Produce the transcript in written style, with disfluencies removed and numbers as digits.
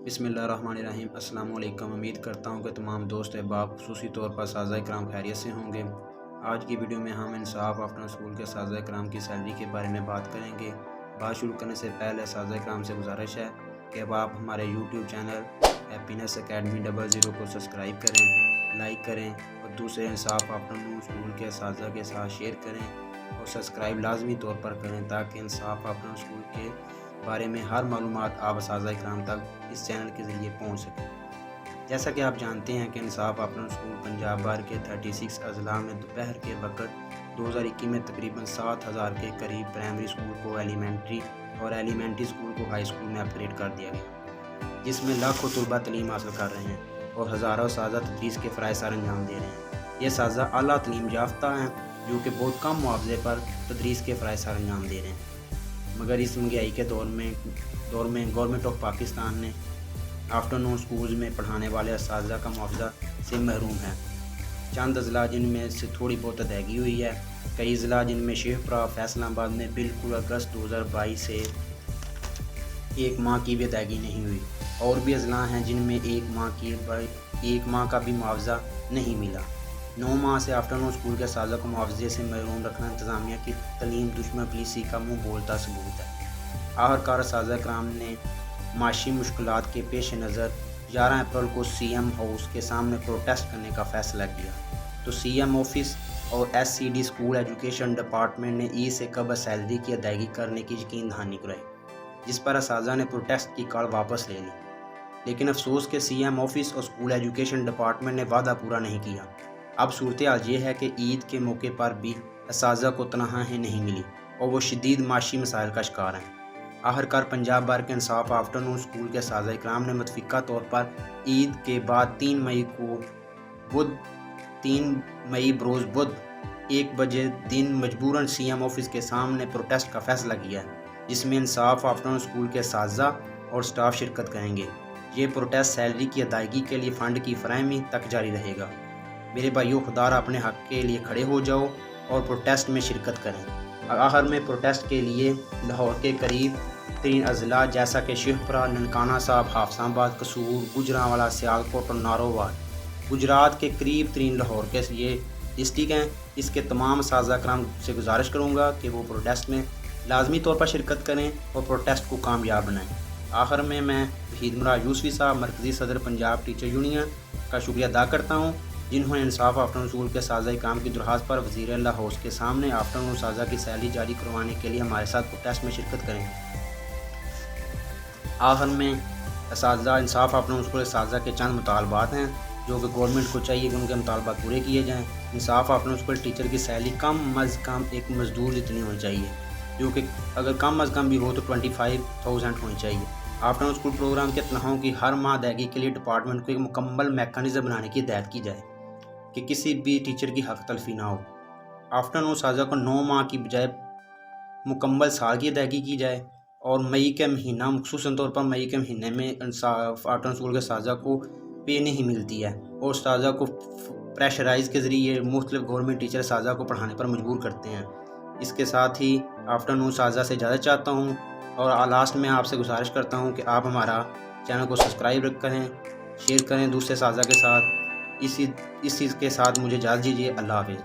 बिस्मिल्लाहिर्रहमानिर्रहीम। अस्सलाम वालेकुम। उम्मीद करता हूँ कि तमाम दोस्त अहबाब खुसूसी तौर पर साज़ा इकराम खैरियत से होंगे। आज की वीडियो में हम इंसाफ आफ्टर स्कूल के साज़ा इकराम की सैलरी के बारे में बात करेंगे। बात शुरू करने से पहले साज़ा इकराम से गुजारिश है कि अब आप हमारे यूट्यूब चैनल हैप्पीनेस अकेडमी 00 को सब्सक्राइब करें, लाइक करें और दूसरे इंसाफ आफ्टर स्कूल के साज़ा के साथ शेयर करें और सब्सक्राइब लाजमी तौर पर करें ताकि इंसाफ आफ्टर स्कूल के बारे में हर मालूमात आप साज़ा इकराम तक इस चैनल के ज़रिए पहुंच सकें। जैसा कि आप जानते हैं कि इंसाफ आफ्टर स्कूल पंजाब भर के 36 अजला में दोपहर के वक्त 2021 में तकरीबन 7000 के करीब प्राइमरी स्कूल को एलिमेंट्री और एलिमेंट्री स्कूल को हाई स्कूल में अपग्रेड कर दिया गया, जिसमें लाखों तलबा तलीम हासिल कर रहे हैं और हज़ारों साज़ा तदरीस के फ़राइज़ सर अंजाम दे रहे हैं। ये साज़ा आला तलीम याफ्ता हैं जो कि बहुत कम मुआवजे पर तदरीस के फ़राइज़ सर अंजाम दे रहे हैं, मगर इस महंगाई के दौर में गवर्नमेंट ऑफ पाकिस्तान ने आफ्टरनून स्कूल्स में पढ़ाने वाले असातिज़ा का मुआवजा से महरूम है। चंद अजला जिनमें से थोड़ी बहुत अदायगी हुई है, कई अजला जिनमें शेखपुरा फैसलाबाद में बिल्कुल अगस्त 2022 से एक माह की भी अदायगी नहीं हुई, और भी अजला हैं जिनमें एक माह का भी मुआवजा नहीं मिला। 9 माह से आफ्टरनून स्कूल के साज़ा को मुआवजे से महरूम रखना इंतज़ामिया की तलीम दुश्मन पॉलिसी का मुँह बोलता सबूत है। आखिरकार साज़ा इकराम ने माशी मुश्किलात के पेश नज़र 11 अप्रैल को CM हाउस के सामने प्रोटेस्ट करने का फ़ैसला किया, तो CM ऑफिस और SCD स्कूल एजुकेशन डिपार्टमेंट ने ई से कबल सैलरी की अदायगी करने की यकीन दहानी कराई, जिस पर असातिज़ा ने प्रोटेस्ट की कार्ड वापस ले ली। लेकिन अफसोस के CM ऑफिस और स्कूल एजुकेशन डिपार्टमेंट ने वादा पूरा नहीं किया। अब सूरत हाल ये है कि ईद के मौके पर भी असातिज़ा को तनख्वाहें नहीं मिली और वो शदीद माशी मसाइल का शिकार हैं। आखिरकार पंजाब भर के इंसाफ आफ्टरनून स्कूल के साज़ा इकराम ने मुतफ़िका तौर पर ईद के बाद 3 मई बरोज़ बुध 1 बजे दिन मजबूरन CM ऑफिस के सामने प्रोटेस्ट का फ़ैसला किया है, जिसमें इंसाफ आफ्टरनून स्कूल के साज़ा और स्टाफ शिरकत करेंगे। ये प्रोटेस्ट सैलरी की अदायगी के लिए फ़ंड की फराहमी तक जारी रहेगा। मेरे भाइयों, खुदारा अपने हक़ के लिए खड़े हो जाओ और प्रोटेस्ट में शिरकत करें। आखिर में प्रोटेस्ट के लिए लाहौर के करीब 3 अजला जैसा कि शेखपुरा, ननकाना साहब, हाफसाबाद, कसूर, गुजरांवाला, सियालकोट और नारोवाल गुजरात के करीब 3 लाहौर के ये डिस्ट्रिक्ट हैं। इसके तमाम साज़ा इकराम से गुजारिश करूँगा कि वो प्रोटेस्ट में लाजमी तौर पर शिरकत करें और प्रोटेस्ट को कामयाब बनाएँ। आखिर में मैं वहीद मुराद यूसुफ़ी साहब, मरकज़ी सदर पंजाब टीचर यूनियन का शुक्रिया अदा करता हूँ, जिन्होंने इंसाफ आफ्टरनून स्कूल के साज़ा इकराम की दरख्वास्त पर वज़ीर अला हाउस के सामने आफ्टरनून साज़ा की सैलरी जारी करवाने के लिए हमारे साथ प्रोटेस्ट में शिरकत करें। आखिर में असातिज़ा इंसाफ आफ्टरनून स्कूल के साज़ा के चंद मुतालबात हैं जो कि गवर्नमेंट को चाहिए कि उनके मुतालबात पूरे किए जाएँ। इंसाफ आफ्टरनून स्कूल टीचर की सैलरी कम अज़ कम एक मज़दूर जितनी होनी चाहिए, जो कि अगर कम अज़ कम भी हो तो 25,000 होनी चाहिए। आफ्टरनून स्कूल प्रोग्राम के तनख्वाहों की हर माह अदायगी के लिए डिपार्टमेंट को एक मुकम्मल मैकेनिज़्म बनाने की हिदायत की जाए कि किसी भी टीचर की हक़ तलफ़ी ना हो। आफ्टरनून साज़ा को 9 माह की बजाय मुकम्मल साल की अदायगी की जाए और मई के महीना ख़ुसूसन तौर पर मई के महीने में आफ्टरनून स्कूल के साज़ा को पे नहीं मिलती है और साज़ा को प्रेशराइज़ के ज़रिए मुख्तलिफ गवर्नमेंट टीचर साज़ा को पढ़ाने पर मजबूर करते हैं। इसके साथ ही आफ्टरनून साज़ा से इजाज़त चाहता हूँ और लास्ट में आपसे गुजारिश करता हूँ कि आप हमारा चैनल को सब्सक्राइब करें, शेयर करें दूसरे साज़ा के साथ। इस चीज़ के साथ मुझे इजाज़त दीजिए। अल्लाह हाफ़िज़।